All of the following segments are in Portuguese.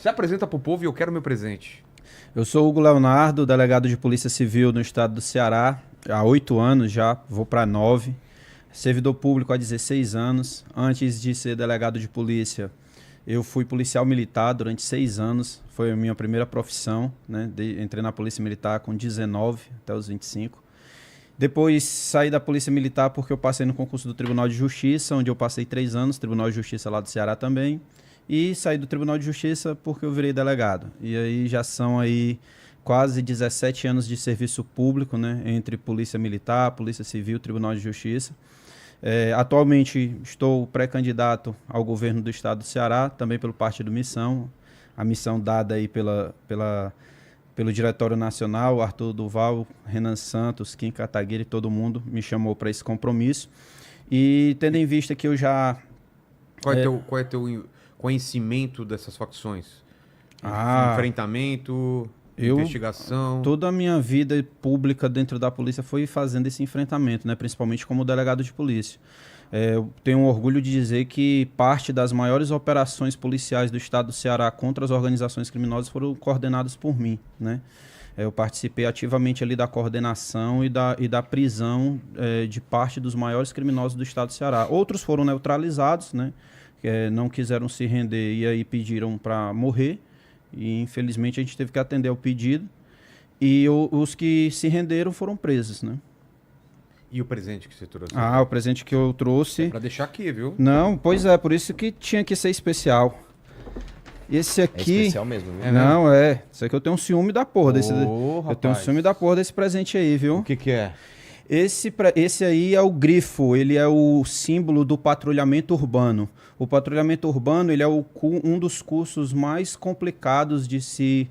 Se apresenta pro povo e eu quero meu presente. Eu sou Hugo Leonardo, delegado de Polícia Civil no estado do Ceará, há 8 anos já, vou para 9. Servidor público há 16 anos. Antes de ser delegado de polícia, eu fui policial militar durante 6 anos. Foi a minha primeira profissão, né? Entrei na Polícia Militar com 19 até os 25. Depois saí da Polícia Militar porque eu passei no concurso do Tribunal de Justiça, onde eu passei 3 anos, Tribunal de Justiça lá do Ceará também. E saí do Tribunal de Justiça porque eu virei delegado. E aí já são aí quase 17 anos de serviço público, né? Entre Polícia Militar, Polícia Civil, Tribunal de Justiça. Atualmente estou pré-candidato ao governo do estado do Ceará, também pelo Partido Missão. A missão dada aí pelo Diretório Nacional, Arthur Duval, Renan Santos, Kim Kataguiri, todo mundo me chamou para esse compromisso. E tendo em vista que eu já... Qual é teu conhecimento dessas facções? Enfrentamento, investigação? Toda a minha vida pública dentro da polícia foi fazendo esse enfrentamento, né? Principalmente como delegado de polícia. Eu tenho orgulho de dizer que parte das maiores operações policiais do estado do Ceará contra as organizações criminosas foram coordenadas por mim, né? Eu participei ativamente ali da coordenação e da prisão de parte dos maiores criminosos do estado do Ceará. Outros foram neutralizados, né? Não quiseram se render e aí pediram para morrer. E infelizmente a gente teve que atender ao pedido. E os que se renderam foram presos, né? E o presente que você trouxe? O presente que eu trouxe... É pra deixar aqui, viu? Não, pois é, por isso que tinha que ser especial. Esse aqui... É especial mesmo, viu? Não, Esse aqui eu tenho um ciúme da porra desse... rapaz. Eu tenho um ciúme da porra desse presente aí, viu? O que é? Esse aí é o grifo, ele é o símbolo do patrulhamento urbano. O patrulhamento urbano ele é um dos cursos mais complicados de se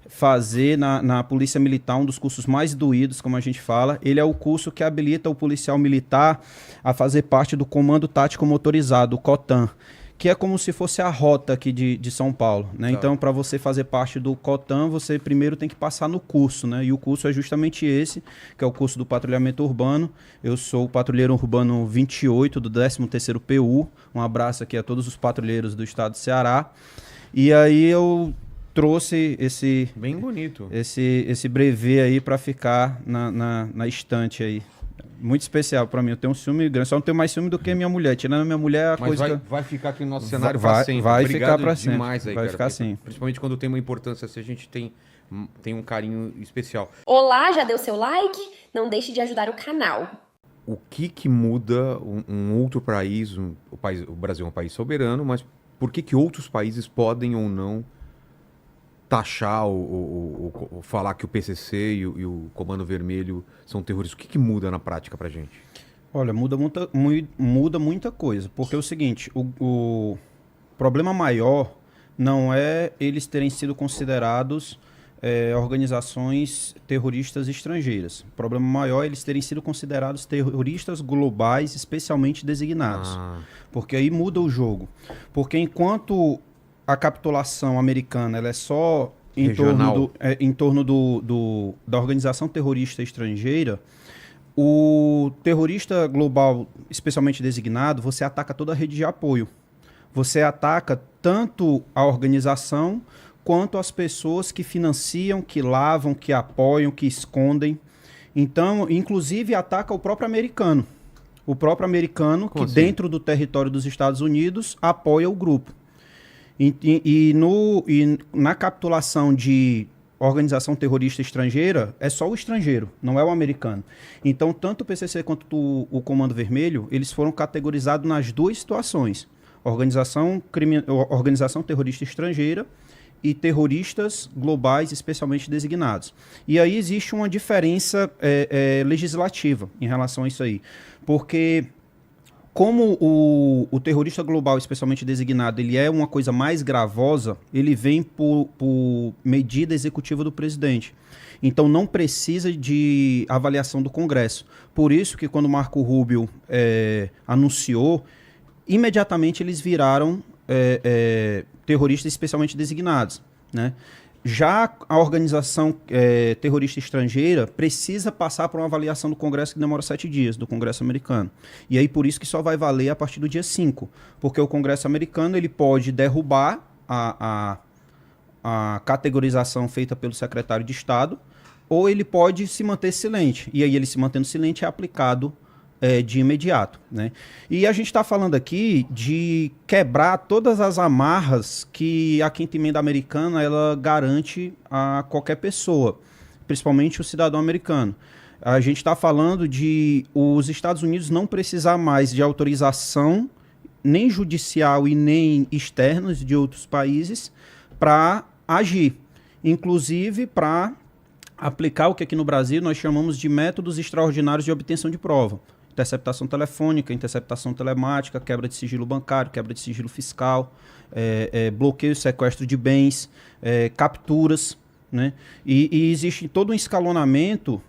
fazer na Polícia Militar, um dos cursos mais doídos, como a gente fala. Ele é o curso que habilita o policial militar a fazer parte do Comando Tático Motorizado, o COTAM, que é como se fosse a rota aqui de São Paulo, né? Então, para você fazer parte do COTAM, você primeiro tem que passar no curso, né? E o curso é justamente esse, que é o curso do patrulhamento urbano. Eu sou o patrulheiro urbano 28 do 13º PU. Um abraço aqui a todos os patrulheiros do estado do Ceará. E aí eu trouxe esse... Bem bonito. Esse brevet aí para ficar na estante aí. Muito especial pra mim, eu tenho um ciúme grande, só não tenho mais ciúme do que a minha mulher. Tirando a minha mulher, vai ficar aqui no nosso cenário pra sempre. Vai Obrigado ficar pra sempre. Demais aí, vai cara, ficar assim. Principalmente quando tem uma importância assim, a gente tem um carinho especial. Olá, já deu seu like? Não deixe de ajudar o canal. O que muda um outro país, o Brasil é um país soberano, mas por que outros países podem ou não taxar ou falar que o PCC e o Comando Vermelho são terroristas? O que muda na prática pra gente? Olha, muda muita coisa, porque é o seguinte, o problema maior não é eles terem sido considerados organizações terroristas estrangeiras. O problema maior é eles terem sido considerados terroristas globais especialmente designados. Porque aí muda o jogo. Porque enquanto a capitulação americana ela é só em torno da organização terrorista estrangeira, o terrorista global, especialmente designado, você ataca toda a rede de apoio. Você ataca tanto a organização quanto as pessoas que financiam, que lavam, que apoiam, que escondem. Então, inclusive, ataca o próprio americano. O próprio americano que, dentro do território dos Estados Unidos, apoia o grupo. E na capitulação de organização terrorista estrangeira, é só o estrangeiro, não é o americano. Então, tanto o PCC quanto o Comando Vermelho, eles foram categorizados nas duas situações. Organização terrorista estrangeira e terroristas globais especialmente designados. E aí existe uma diferença legislativa em relação a isso aí. Porque... como o terrorista global, especialmente designado, ele é uma coisa mais gravosa, ele vem por medida executiva do presidente. Então não precisa de avaliação do Congresso. Por isso que quando o Marco Rubio anunciou, imediatamente eles viraram terroristas especialmente designados, né? Já a organização terrorista estrangeira precisa passar por uma avaliação do Congresso que demora 7 dias, do Congresso americano. E aí por isso que só vai valer a partir do dia 5, porque o Congresso americano ele pode derrubar a categorização feita pelo secretário de Estado, ou ele pode se manter silente. E aí ele se mantendo silente é aplicado de imediato, né? E a gente está falando aqui de quebrar todas as amarras que a Quinta Emenda Americana ela garante a qualquer pessoa, principalmente o cidadão americano. A gente está falando de os Estados Unidos não precisar mais de autorização nem judicial e nem externos de outros países para agir, inclusive para aplicar o que aqui no Brasil nós chamamos de métodos extraordinários de obtenção de prova. Interceptação telefônica, interceptação telemática, quebra de sigilo bancário, quebra de sigilo fiscal, bloqueio e sequestro de bens, capturas, né? E existe todo um escalonamento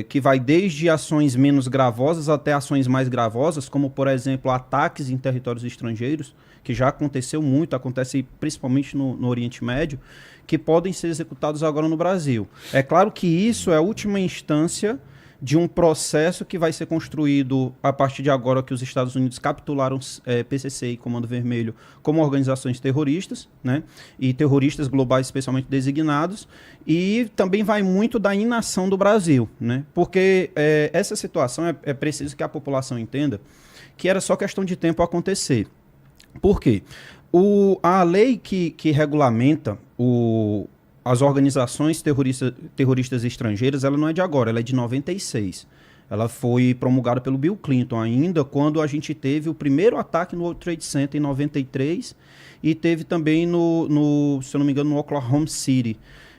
que vai desde ações menos gravosas até ações mais gravosas, como, por exemplo, ataques em territórios estrangeiros, que já aconteceu muito, acontece principalmente no Oriente Médio, que podem ser executados agora no Brasil. É claro que isso é a última instância de um processo que vai ser construído a partir de agora que os Estados Unidos capitularam PCC e Comando Vermelho como organizações terroristas, né? E terroristas globais especialmente designados, e também vai muito da inação do Brasil, né? Porque essa situação é preciso que a população entenda que era só questão de tempo acontecer. Por quê? A lei que regulamenta as organizações terroristas estrangeiras, ela não é de agora, ela é de 96. Ela foi promulgada pelo Bill Clinton ainda, quando a gente teve o primeiro ataque no World Trade Center em 93 e teve também, se eu não me engano, no Oklahoma City,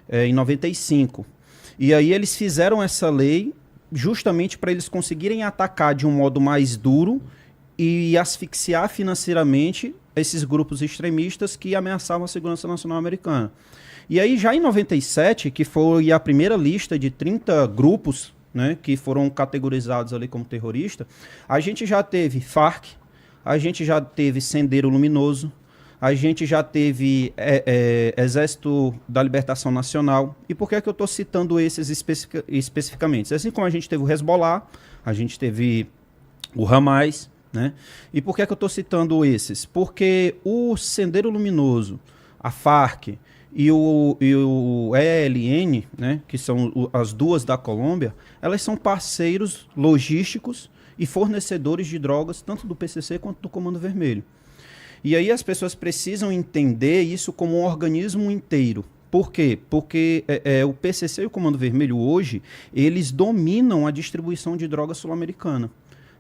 em 95. E aí eles fizeram essa lei justamente para eles conseguirem atacar de um modo mais duro e asfixiar financeiramente esses grupos extremistas que ameaçavam a segurança nacional americana. E aí, já em 97, que foi a primeira lista de 30 grupos, né, que foram categorizados ali como terrorista, a gente já teve FARC, a gente já teve Sendero Luminoso, a gente já teve Exército da Libertação Nacional. E por que é que eu estou citando esses especificamente? Assim como a gente teve o Hezbollah, a gente teve o Hamas, né? E por que é que eu estou citando esses? Porque o Sendero Luminoso, a FARC e o ELN, né, que são as duas da Colômbia, elas são parceiros logísticos e fornecedores de drogas, tanto do PCC quanto do Comando Vermelho. E aí as pessoas precisam entender isso como um organismo inteiro. Por quê? Porque o PCC e o Comando Vermelho hoje, eles dominam a distribuição de droga sul-americana.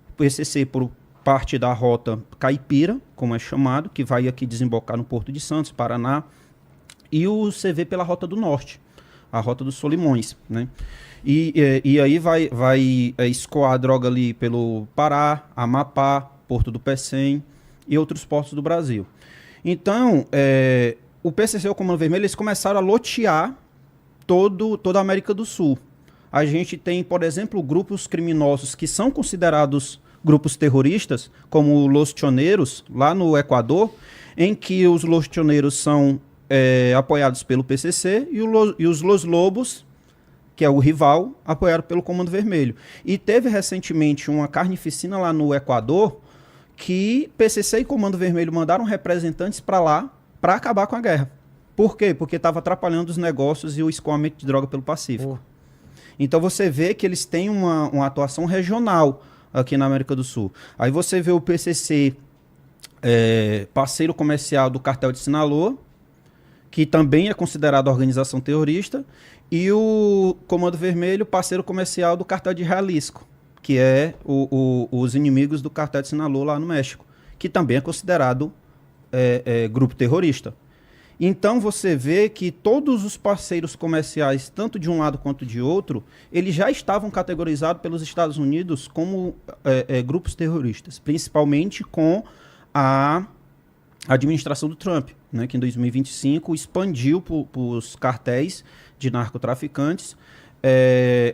O PCC por parte da rota Caipira, como é chamado, que vai aqui desembocar no Porto de Santos, Paraná, e o CV pela Rota do Norte, a Rota dos Solimões, né? E aí vai escoar a droga ali pelo Pará, Amapá, Porto do Pecém e outros portos do Brasil. Então, o PCC e o Comando Vermelho, eles começaram a lotear toda a América do Sul. A gente tem, por exemplo, grupos criminosos que são considerados grupos terroristas, como Los Choneros, lá no Equador, em que os Los Choneros são apoiados pelo PCC e os Los Lobos, que é o rival, apoiado pelo Comando Vermelho. E teve recentemente uma carnificina lá no Equador que PCC e Comando Vermelho mandaram representantes para lá para acabar com a guerra. Por quê? Porque estava atrapalhando os negócios e o escoamento de droga pelo Pacífico. Então você vê que eles têm uma atuação regional aqui na América do Sul. Aí você vê o PCC parceiro comercial do cartel de Sinaloa, que também é considerado organização terrorista, e o Comando Vermelho, parceiro comercial do cartel de Jalisco, que é os inimigos do cartel de Sinaloa lá no México, que também é considerado grupo terrorista. Então você vê que todos os parceiros comerciais, tanto de um lado quanto de outro, eles já estavam categorizados pelos Estados Unidos como grupos terroristas, principalmente com a administração do Trump, né, que em 2025 expandiu para os cartéis de narcotraficantes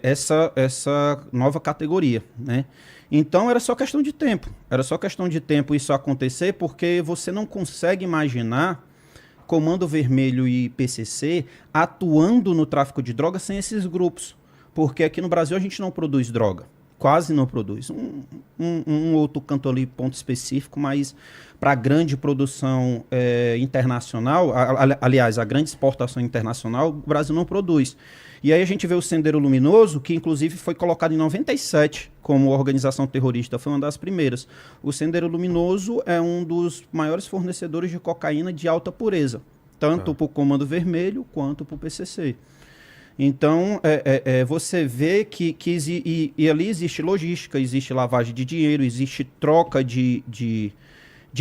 essa nova categoria, né? Então era só questão de tempo. Era só questão de tempo isso acontecer, porque você não consegue imaginar Comando Vermelho e PCC atuando no tráfico de drogas sem esses grupos. Porque aqui no Brasil a gente não produz droga. quase não produz. Um outro canto ali, ponto específico, mas para a grande produção internacional, aliás, a grande exportação internacional, o Brasil não produz. E aí a gente vê o Sendero Luminoso, que inclusive foi colocado em 97 como organização terrorista, foi uma das primeiras. O Sendero Luminoso é um dos maiores fornecedores de cocaína de alta pureza, tanto para o Comando Vermelho quanto para o PCC. Então, você vê que ali existe logística, existe lavagem de dinheiro, existe troca de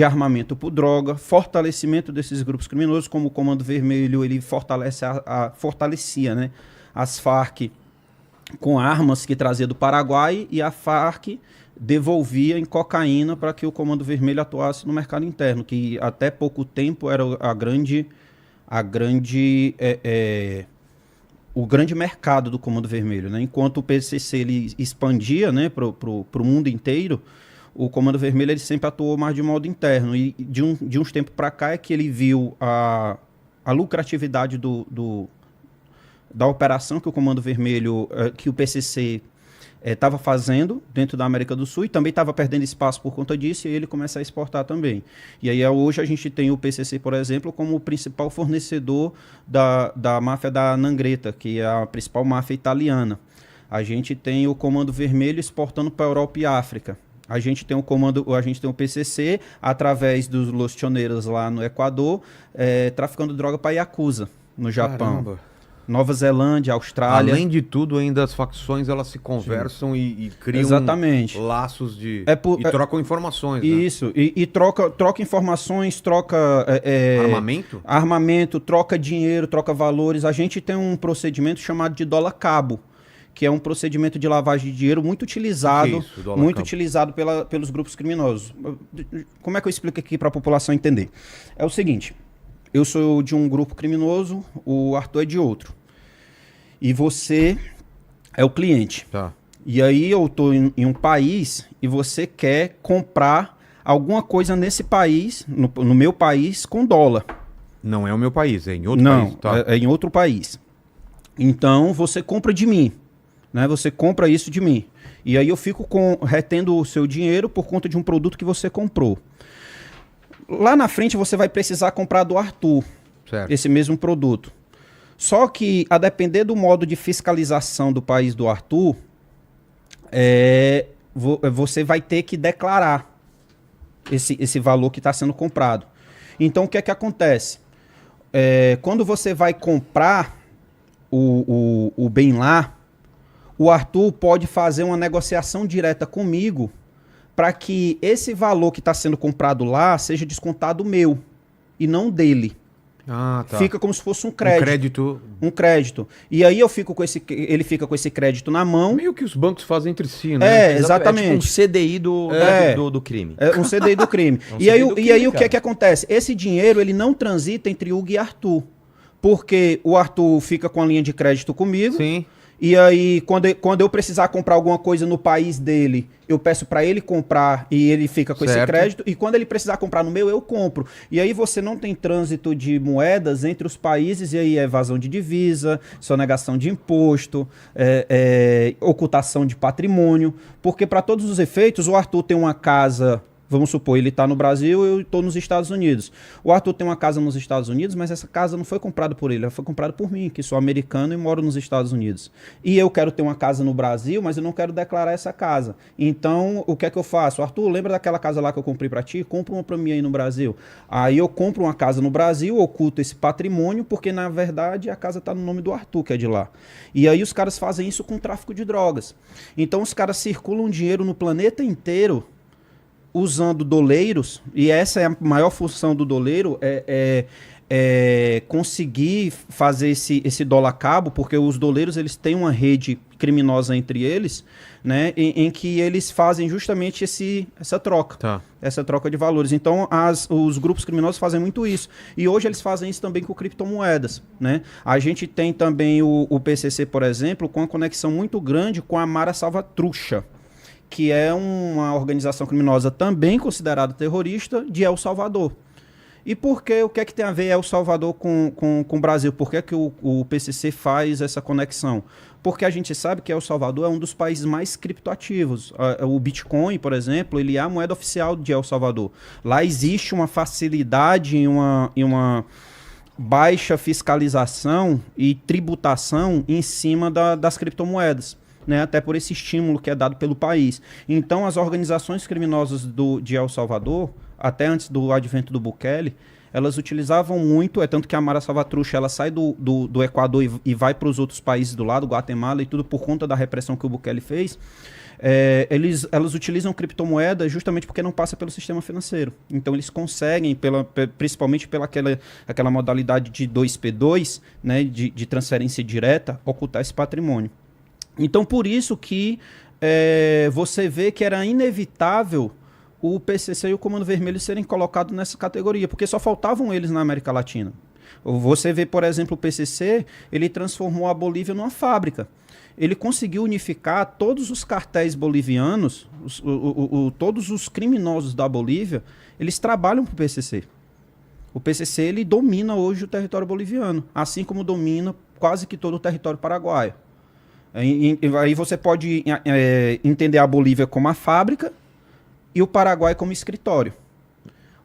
armamento por droga, fortalecimento desses grupos criminosos, como o Comando Vermelho, ele fortalecia, né, as Farc com armas que trazia do Paraguai e a Farc devolvia em cocaína para que o Comando Vermelho atuasse no mercado interno, que até pouco tempo era o grande mercado do Comando Vermelho, né? Enquanto o PCC ele expandia, né, para o mundo inteiro, o Comando Vermelho ele sempre atuou mais de modo interno. E de uns tempos para cá é que ele viu a lucratividade da operação que o Comando Vermelho, que o PCC estava fazendo dentro da América do Sul, e também estava perdendo espaço por conta disso, e ele começa a exportar também. E aí hoje a gente tem o PCC, por exemplo, como o principal fornecedor da máfia da Nhangreta, que é a principal máfia italiana. A gente tem o Comando Vermelho exportando para a Europa e África. A gente tem o PCC através dos Lustioneiros lá no Equador, traficando droga para Yakuza, no Japão. Caramba. Nova Zelândia, Austrália. Além de tudo, ainda as facções elas se conversam e criam Exatamente. Laços de... E trocam informações, né? Isso, e troca informações, troca... Armamento? Armamento, troca dinheiro, troca valores. A gente tem um procedimento chamado de dólar cabo, que é um procedimento de lavagem de dinheiro muito utilizado, pelos grupos criminosos. Como é que eu explico aqui para a população entender? É o seguinte... Eu sou de um grupo criminoso, o Arthur é de outro. E você é o cliente. Tá. E aí eu estou em um país e você quer comprar alguma coisa nesse país, no meu país, com dólar. Não é o meu país, é em outro país. Não, tá. É em outro país. Então você compra de mim, né? Você compra isso de mim. E aí eu fico retendo o seu dinheiro por conta de um produto que você comprou. Lá na frente você vai precisar comprar do Arthur, certo, esse mesmo produto. Só que, a depender do modo de fiscalização do país do Arthur, você vai ter que declarar esse valor que está sendo comprado. Então, o que é que acontece? Quando você vai comprar o bem lá, o Arthur pode fazer uma negociação direta comigo para que esse valor que está sendo comprado lá seja descontado meu e não dele. Ah, tá. Fica como se fosse um crédito. Um crédito. E aí ele fica com esse crédito na mão. Meio que os bancos fazem entre si, né? Exatamente. É tipo um CDI do crime. É um CDI do crime. E aí o que é que acontece? Esse dinheiro ele não transita entre Hugo e Arthur. Porque o Arthur fica com a linha de crédito comigo. Sim. E aí, quando eu precisar comprar alguma coisa no país dele, eu peço para ele comprar e ele fica com esse crédito. E quando ele precisar comprar no meu, eu compro. E aí você não tem trânsito de moedas entre os países, e aí é evasão de divisa, sonegação de imposto, ocultação de patrimônio. Porque, para todos os efeitos, o Arthur tem uma casa... Vamos supor, ele está no Brasil, eu estou nos Estados Unidos. O Arthur tem uma casa nos Estados Unidos, mas essa casa não foi comprada por ele, ela foi comprada por mim, que sou americano e moro nos Estados Unidos. E eu quero ter uma casa no Brasil, mas eu não quero declarar essa casa. Então, o que é que eu faço? Arthur, lembra daquela casa lá que eu comprei para ti? Compra uma para mim aí no Brasil. Aí eu compro uma casa no Brasil, oculto esse patrimônio, porque na verdade a casa está no nome do Arthur, que é de lá. E aí os caras fazem isso com tráfico de drogas. Então os caras circulam dinheiro no planeta inteiro, usando doleiros, e essa é a maior função do doleiro, conseguir fazer esse dólar cabo, porque os doleiros eles têm uma rede criminosa entre eles, né, em que eles fazem justamente essa troca, essa troca de valores. Então, os grupos criminosos fazem muito isso. E hoje eles fazem isso também com criptomoedas, né? A gente tem também o PCC, por exemplo, com uma conexão muito grande com a Mara Salvatrucha, que é uma organização criminosa também considerada terrorista de El Salvador. E por que, o que é que tem a ver El Salvador com o Brasil? Por que, que o PCC faz essa conexão? Porque a gente sabe que El Salvador é um dos países mais criptoativos. O Bitcoin, por exemplo, ele é a moeda oficial de El Salvador. Lá existe uma facilidade e uma baixa fiscalização e tributação em cima das criptomoedas, né? Até por esse estímulo que é dado pelo país. Então, as organizações criminosas de El Salvador, até antes do advento do Bukele, elas utilizavam muito, tanto que a Mara Salvatrucha, ela sai do Equador e vai para os outros países do lado, Guatemala e tudo, por conta da repressão que o Bukele fez. Elas utilizam criptomoeda justamente porque não passa pelo sistema financeiro. Então eles conseguem, principalmente pela aquela modalidade de 2P2, né, de transferência direta, ocultar esse patrimônio. Então por isso que você vê que era inevitável o PCC e o Comando Vermelho serem colocados nessa categoria, porque só faltavam eles na América Latina. Você vê, por exemplo, o PCC, ele transformou a Bolívia numa fábrica. Ele conseguiu unificar todos os cartéis bolivianos, todos os criminosos da Bolívia, eles trabalham para o PCC. O PCC ele domina hoje o território boliviano, assim como domina quase que todo o território paraguaio. Aí você pode entender a Bolívia como a fábrica e o Paraguai como escritório.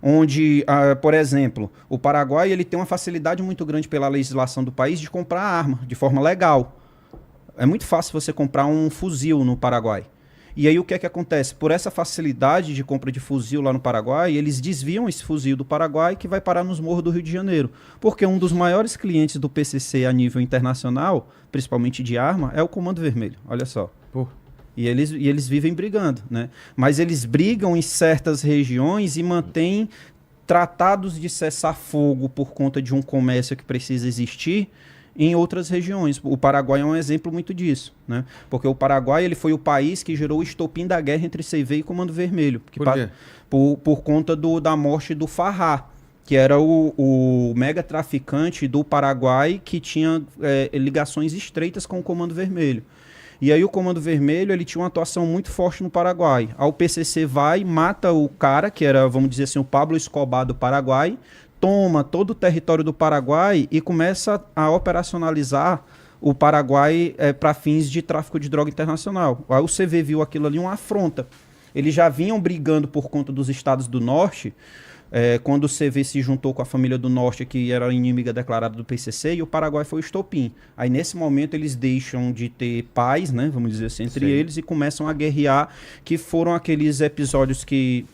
Onde, por exemplo, o Paraguai ele tem uma facilidade muito grande pela legislação do país de comprar arma de forma legal. É muito fácil você comprar um fuzil no Paraguai. E aí o que é que acontece? Por essa facilidade de compra de fuzil lá no Paraguai, eles desviam esse fuzil do Paraguai que vai parar nos morros do Rio de Janeiro. Porque um dos maiores clientes do PCC a nível internacional, principalmente de arma, é o Comando Vermelho. Olha só. Pô. E eles vivem brigando, né? Mas eles brigam em certas regiões e mantêm tratados de cessar-fogo por conta de um comércio que precisa existir em outras regiões. O Paraguai é um exemplo muito disso, né? Porque o Paraguai ele foi o país que gerou o estopim da guerra entre CV e Comando Vermelho. Por quê? Por conta da morte do Farrá, que era o mega traficante do Paraguai que tinha ligações estreitas com o Comando Vermelho. E aí o Comando Vermelho ele tinha uma atuação muito forte no Paraguai. Aí o PCC vai, mata o cara, que era, vamos dizer assim, o Pablo Escobar do Paraguai, toma todo o território do Paraguai e começa a operacionalizar o Paraguai para fins de tráfico de droga internacional. Aí o CV viu aquilo ali uma afronta. Eles já vinham brigando por conta dos estados do norte, quando o CV se juntou com a família do norte, que era inimiga declarada do PCC, e o Paraguai foi o estopim. Aí nesse momento eles deixam de ter paz, né, vamos dizer assim, entre eles e começam a guerrear, que foram aqueles episódios que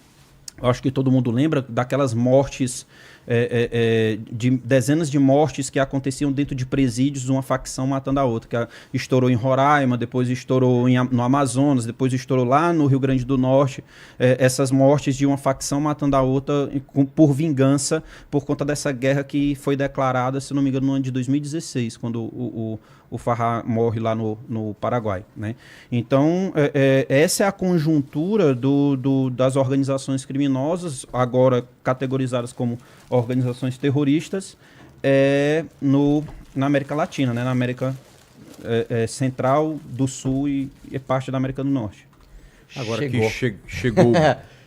eu acho que todo mundo lembra, daquelas mortes, de dezenas de mortes que aconteciam dentro de presídios, uma facção matando a outra, que estourou em Roraima, depois estourou no Amazonas, depois estourou lá no Rio Grande do Norte, essas mortes de uma facção matando a outra por vingança, por conta dessa guerra que foi declarada, se não me engano, no ano de 2016, quando o Farrá morre lá no Paraguai, né? Então, essa é a conjuntura das organizações criminosas, agora categorizadas como organizações terroristas, na América Latina, né? Na América Central, do Sul e parte da América do Norte. Agora Chegou. que chegou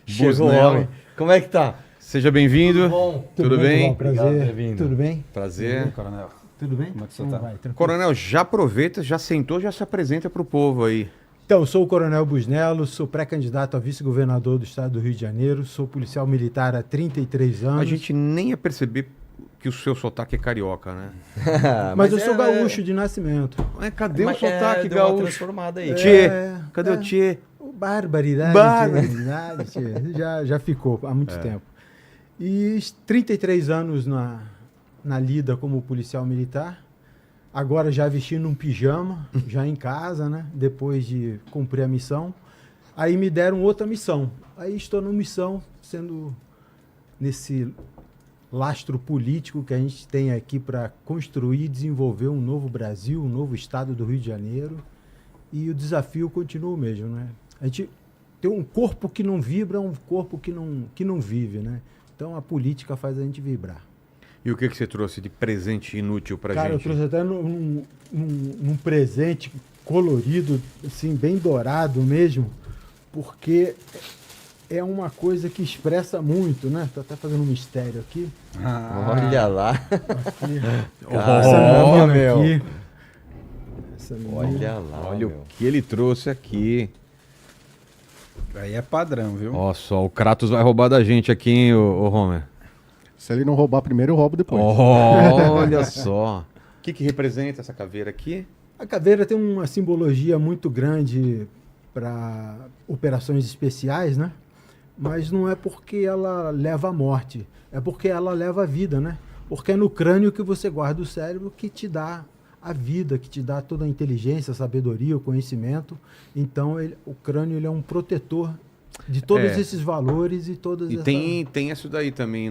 Chegou o homem. Como é que tá? Seja bem-vindo. Tudo bom? Tudo bem? Prazer. Obrigado, bem-vindo. Tudo bem? Prazer. Coronel. Tudo bem? Como é que você Como tá? vai? Tranquilo? Coronel, já aproveita, já sentou, já se apresenta para o povo aí. Então, eu sou o Coronel Busnello, sou pré-candidato a vice-governador do estado do Rio de Janeiro, sou policial militar há 33 anos. A gente nem ia perceber que o seu sotaque é carioca, né? Mas eu sou gaúcho de nascimento. Cadê o sotaque deu uma gaúcho? transformada aí. Tchê, cadê o é. tchê? Barbaridade. Barbaridade. Tchê. Já ficou há muito tempo. E 33 anos na lida como policial militar. Agora já vestindo um pijama, já em casa, né? Depois de cumprir a missão. Aí me deram outra missão. Aí estou numa missão, sendo nesse lastro político que a gente tem aqui para construir e desenvolver um novo Brasil, um novo estado do Rio de Janeiro. E o desafio continua o mesmo, né? A gente tem um corpo que não vibra, um corpo que não vive, né? Então a política faz a gente vibrar. E o que você trouxe de presente inútil pra Cara, gente? eu trouxe até num presente colorido, assim, bem dourado mesmo, porque é uma coisa que expressa muito, né? Estou até fazendo um mistério aqui. Olha lá. Aqui. Oh, menina meu. aqui. Essa menina. Olha lá, Olha meu. o que ele trouxe aqui. Aí é padrão, viu? Ó só, o Kratos vai roubar da gente aqui, hein, ô Homer? Se ele não roubar primeiro, eu roubo depois. Olha só. O que representa essa caveira aqui? A caveira tem uma simbologia muito grande para operações especiais, né? Mas não é porque ela leva à morte, é porque ela leva a vida, né? Porque é no crânio que você guarda o cérebro que te dá a vida, que te dá toda a inteligência, a sabedoria, o conhecimento. Então, o crânio ele é um protetor de todos esses valores e todas essas... Tem isso daí também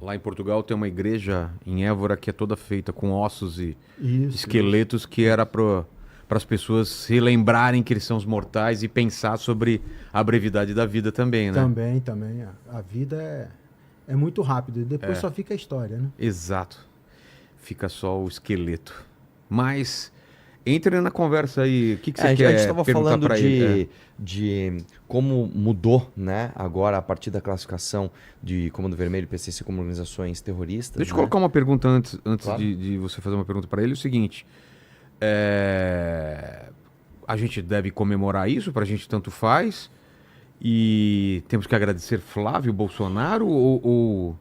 lá em Portugal tem uma igreja em Évora que é toda feita com ossos e esqueletos que era para as pessoas se lembrarem que eles são os mortais e pensar sobre a brevidade da vida também, né? Também. A vida é muito rápida. Depois só fica a história, né? Exato. Fica só o esqueleto. Mas entre na conversa aí. O que você quer A gente estava perguntar falando para ele? de como mudou, né, agora a partir da classificação de Comando Vermelho e PCC como organizações terroristas. Deixa eu né? colocar uma pergunta antes Claro. de você fazer uma pergunta para ele. O seguinte, a gente deve comemorar isso, para a gente tanto faz, e temos que agradecer Flávio Bolsonaro ou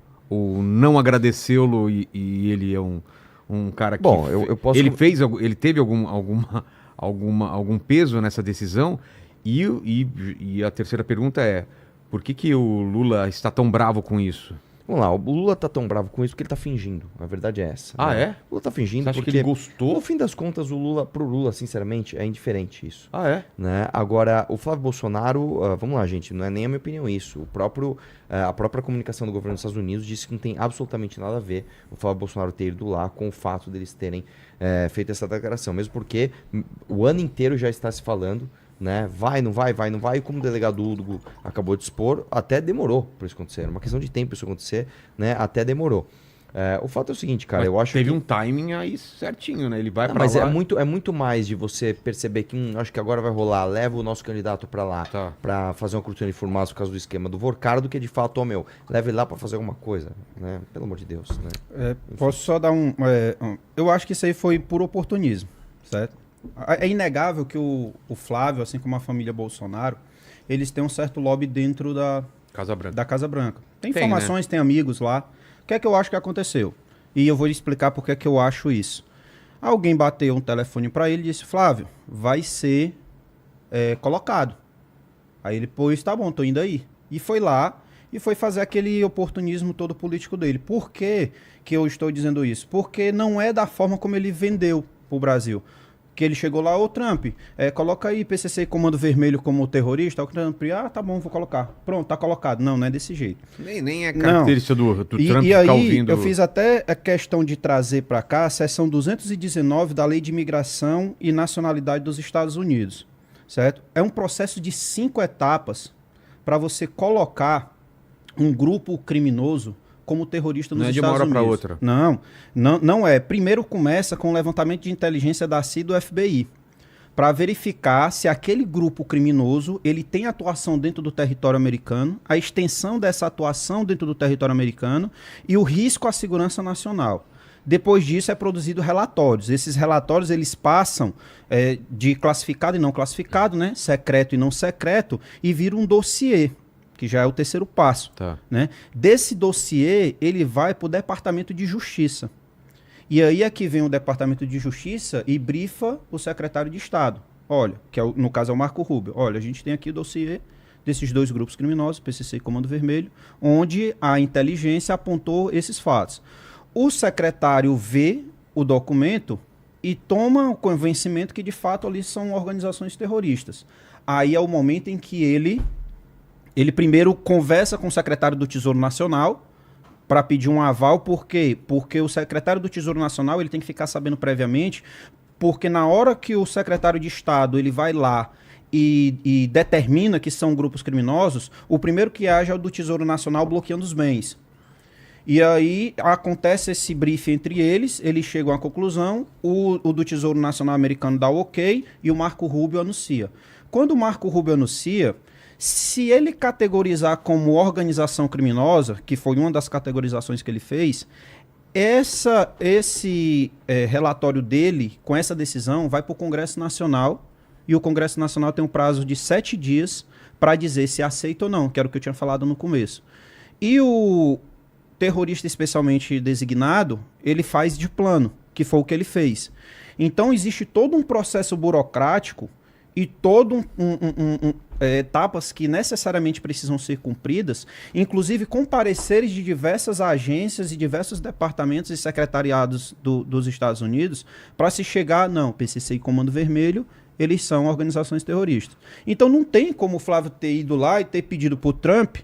não agradecê-lo e ele é um cara que... Bom, eu posso... Ele teve algum peso nessa decisão? E a terceira pergunta é, por que o Lula está tão bravo com isso? Vamos lá, o Lula tá tão bravo com isso porque ele tá fingindo. A verdade é essa. Ah, né? é? O Lula tá fingindo Você acha porque... que ele gostou? No fim das contas, pro Lula, sinceramente, é indiferente isso. Ah, é? Né? Agora, o Flávio Bolsonaro, vamos lá, gente, não é nem a minha opinião isso. A própria comunicação do governo dos Estados Unidos disse que não tem absolutamente nada a ver o Flávio Bolsonaro ter ido lá com o fato deles terem feito essa declaração. Mesmo porque o ano inteiro já está se falando, né? Vai, não vai, e como o delegado Hugo acabou de expor, até demorou para isso acontecer. Era uma questão de tempo isso acontecer, né? Até demorou. O fato é o seguinte, cara, Mas eu acho teve que... um timing aí certinho, né? Ele vai Não, pra mas lá... é muito mais de você perceber que acho que agora vai rolar, leva o nosso candidato pra lá, Tá. pra fazer uma cortina de fumaça por causa do esquema do Vorcar, do que de fato, leva ele lá pra fazer alguma coisa, né? Pelo amor de Deus, né? Posso só dar eu acho que isso aí foi por oportunismo, certo? É inegável que o Flávio, assim como a família Bolsonaro, eles têm um certo lobby dentro da Casa Branca. Casa Branca. Tem Tem, informações, tem amigos lá. O que é que eu acho que aconteceu? E eu vou explicar por que é que eu acho isso. Alguém bateu um telefone para ele e disse, Flávio, vai ser colocado. Aí ele, pois tá bom, tô indo aí. E foi lá e foi fazer aquele oportunismo todo político dele. Por que eu estou dizendo isso? Porque não é da forma como ele vendeu pro Brasil. Que ele chegou lá, ô Trump, coloca aí PCC e Comando Vermelho como terrorista. O Trump, tá bom, vou colocar. Pronto, tá colocado. Não é desse jeito. Nem é característica do Trump E ficar aí, ouvindo... eu fiz até a questão de trazer para cá a seção 219 da Lei de Imigração e Nacionalidade dos Estados Unidos, certo? É um processo de 5 etapas para você colocar um grupo criminoso como terrorista nos Estados Unidos. Não é de uma hora para outra. Não é. Primeiro começa com o levantamento de inteligência da CIA e do FBI, para verificar se aquele grupo criminoso ele tem atuação dentro do território americano, a extensão dessa atuação dentro do território americano e o risco à segurança nacional. Depois disso é produzido relatórios. Esses relatórios eles passam de classificado e não classificado, né? Secreto e não secreto, e viram um dossiê, que já é o terceiro passo. Tá. Né? Desse dossiê, ele vai para o Departamento de Justiça. E aí é que vem o Departamento de Justiça e brifa o secretário de Estado. Olha, que no caso é o Marco Rubio. Olha, a gente tem aqui o dossiê desses dois grupos criminosos, PCC e Comando Vermelho, onde a inteligência apontou esses fatos. O secretário vê o documento e toma o convencimento que, de fato, ali são organizações terroristas. Aí é o momento em que ele primeiro conversa com o secretário do Tesouro Nacional para pedir um aval. Por quê? Porque o secretário do Tesouro Nacional ele tem que ficar sabendo previamente, porque na hora que o secretário de Estado ele vai lá e determina que são grupos criminosos, o primeiro que age é o do Tesouro Nacional bloqueando os bens. E aí acontece esse briefing entre eles chegam à conclusão, o do Tesouro Nacional americano dá o ok e o Marco Rubio anuncia. Quando o Marco Rubio anuncia, Se ele categorizar como organização criminosa, que foi uma das categorizações que ele fez, esse relatório dele, com essa decisão, vai para o Congresso Nacional, e o Congresso Nacional tem um prazo de 7 dias para dizer se aceita ou não, que era o que eu tinha falado no começo. E o terrorista especialmente designado, ele faz de plano, que foi o que ele fez. Então existe todo um processo burocrático e todo etapas que necessariamente precisam ser cumpridas, inclusive com pareceres de diversas agências e diversos departamentos e secretariados dos Estados Unidos, para se chegar, não, PCC e Comando Vermelho, eles são organizações terroristas. Então não tem como o Flávio ter ido lá e ter pedido para o Trump,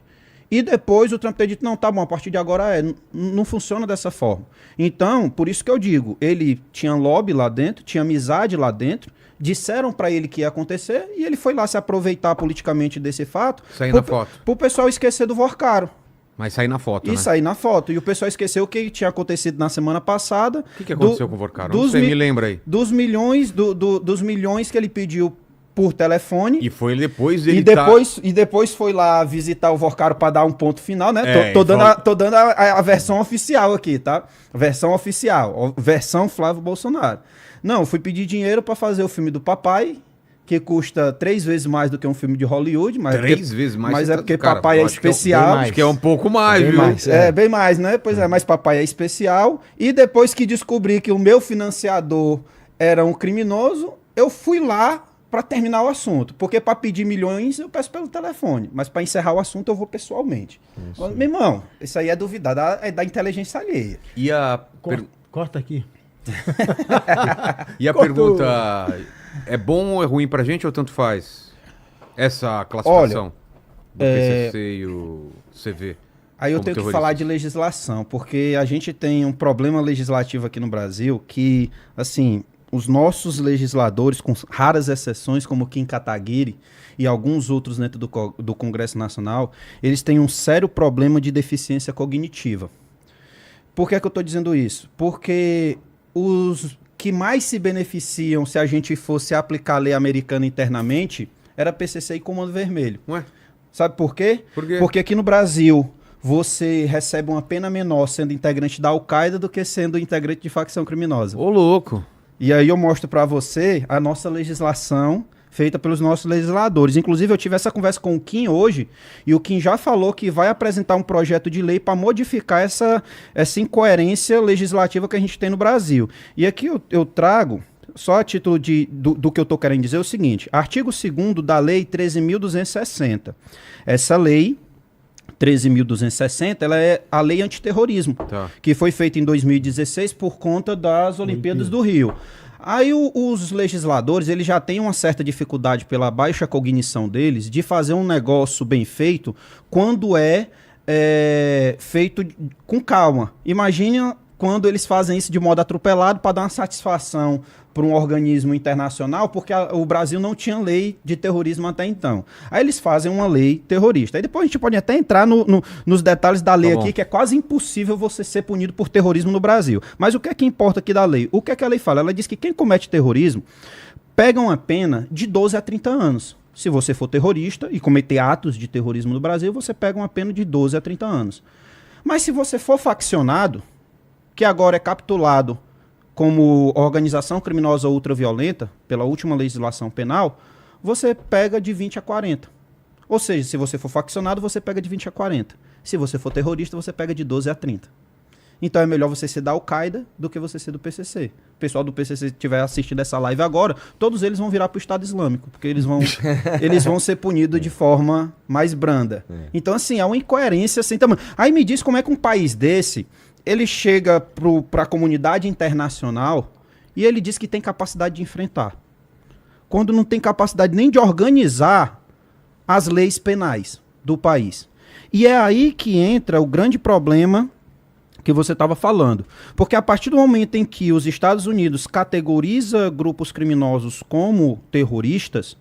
e depois o Trump ter dito, não, tá bom, a partir de agora não funciona dessa forma. Então, por isso que eu digo, ele tinha lobby lá dentro, tinha amizade lá dentro, disseram para ele que ia acontecer, e ele foi lá se aproveitar politicamente desse fato, Sair na foto. pro pessoal esquecer do Vorcaro. Mas sair na foto, né? E sair na foto. E o pessoal esqueceu o que tinha acontecido na semana passada. O que aconteceu com o Vorcaro? Você me lembra aí. Dos milhões, dos milhões que ele pediu por telefone. E foi depois ele e depois foi lá visitar o Vorcaro para dar um ponto final, né? Tô dando a versão oficial aqui, tá? Versão oficial. Versão Flávio Bolsonaro. Não, fui pedir dinheiro para fazer o filme do papai, que custa 3 vezes mais do que um filme de Hollywood. Mas 3 vezes mais? Mas é porque cara, papai é especial. Acho que é um pouco mais, Bem viu? mais. Bem mais, né? Pois é, mas papai é especial. E depois que descobri que o meu financiador era um criminoso, eu fui lá para terminar o assunto. Porque para pedir milhões eu peço pelo telefone. Mas para encerrar o assunto eu vou pessoalmente. Mas, meu irmão, isso aí é duvidar da inteligência alheia. E a, Corta aqui. e a Cortou. pergunta, é bom ou é ruim pra gente ou tanto faz? Essa classificação do PCC e o CV? Aí eu como tenho que terroristas? falar de legislação, porque a gente tem um problema legislativo aqui no Brasil que, assim, os nossos legisladores, com raras exceções, como Kim Kataguiri e alguns outros dentro do Congresso Nacional, eles têm um sério problema de deficiência cognitiva. Por que é que eu estou dizendo isso? Porque os que mais se beneficiam se a gente fosse aplicar a lei americana internamente era PCC e Comando Vermelho. Ué? Sabe por quê? Por quê? Porque aqui no Brasil você recebe uma pena menor sendo integrante da Al-Qaeda do que sendo integrante de facção criminosa. Ô, louco. E aí eu mostro para você a nossa legislação feita pelos nossos legisladores. Inclusive, eu tive essa conversa com o Kim hoje, e o Kim já falou que vai apresentar um projeto de lei para modificar essa incoerência legislativa que a gente tem no Brasil. E aqui eu trago, só a título do que eu estou querendo dizer, o seguinte: artigo 2º da Lei 13.260. Essa lei 13.260, ela é a lei antiterrorismo, Tá. que foi feita em 2016 por conta das Olimpíadas do Rio. Aí os legisladores, eles já têm uma certa dificuldade pela baixa cognição deles de fazer um negócio bem feito quando é feito com calma. Imagina quando eles fazem isso de modo atropelado para dar uma satisfação para um organismo internacional, porque o Brasil não tinha lei de terrorismo até então. Aí eles fazem uma lei terrorista. Aí depois a gente pode até entrar nos detalhes da lei aqui, que é quase impossível você ser punido por terrorismo no Brasil. Mas o que é que importa aqui da lei? O que é que a lei fala? Ela diz que quem comete terrorismo pega uma pena de 12 a 30 anos. Se você for terrorista e cometer atos de terrorismo no Brasil, você pega uma pena de 12 a 30 anos. Mas se você for faccionado, que agora é capitulado como organização criminosa ultraviolenta, pela última legislação penal, você pega de 20 a 40. Ou seja, se você for faccionado, você pega de 20 a 40. Se você for terrorista, você pega de 12 a 30. Então é melhor você ser da Al-Qaeda do que você ser do PCC. O pessoal do PCC estiver assistindo essa live agora, todos eles vão virar para o Estado Islâmico, porque eles vão ser punidos de forma mais branda. Então, assim, é uma incoerência sem tamanho. Aí me diz como é que um país desse, ele chega para a comunidade internacional e ele diz que tem capacidade de enfrentar, quando não tem capacidade nem de organizar as leis penais do país. E é aí que entra o grande problema que você estava falando. Porque a partir do momento em que os Estados Unidos categoriza grupos criminosos como terroristas,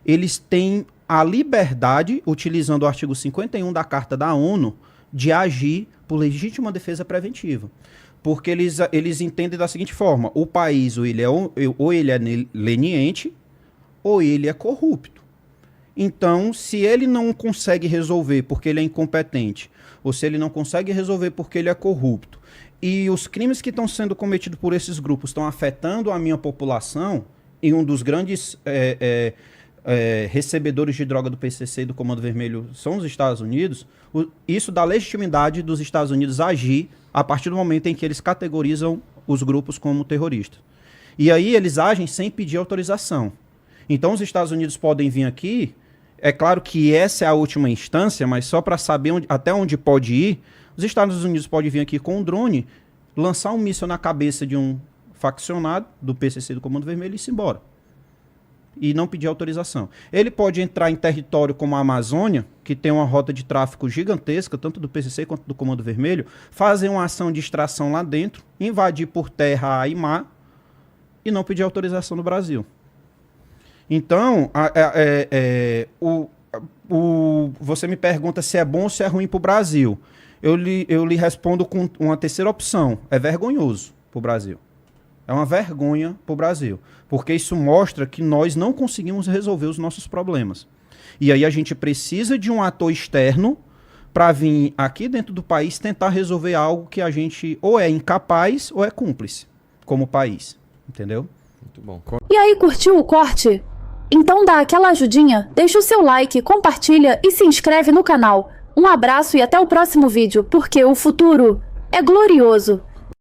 eles têm a liberdade, utilizando o artigo 51 da Carta da ONU, de agir por legítima defesa preventiva. Porque eles entendem da seguinte forma: o país ou ele é leniente ou ele é corrupto. Então, se ele não consegue resolver porque ele é incompetente, ou se ele não consegue resolver porque ele é corrupto, e os crimes que estão sendo cometidos por esses grupos estão afetando a minha população, e um dos grandes recebedores de droga do PCC e do Comando Vermelho são os Estados Unidos, isso dá legitimidade dos Estados Unidos agir a partir do momento em que eles categorizam os grupos como terroristas. E aí eles agem sem pedir autorização. Então os Estados Unidos podem vir aqui, é claro que essa é a última instância, mas só para saber até onde pode ir, os Estados Unidos podem vir aqui com um drone, lançar um míssil na cabeça de um faccionado do PCC do Comando Vermelho e ir embora. E não pedir autorização. Ele pode entrar em território como a Amazônia, que tem uma rota de tráfico gigantesca, tanto do PCC quanto do Comando Vermelho, fazer uma ação de extração lá dentro, invadir por terra e mar e não pedir autorização no Brasil. Então, você me pergunta se é bom ou se é ruim para o Brasil. Eu lhe respondo com uma terceira opção. É vergonhoso para o Brasil. É uma vergonha para o Brasil. Porque isso mostra que nós não conseguimos resolver os nossos problemas. E aí a gente precisa de um ator externo para vir aqui dentro do país tentar resolver algo que a gente ou é incapaz ou é cúmplice como país. Entendeu? Muito bom. E aí, curtiu o corte? Então dá aquela ajudinha, deixa o seu like, compartilha e se inscreve no canal. Um abraço e até o próximo vídeo, porque o futuro é glorioso.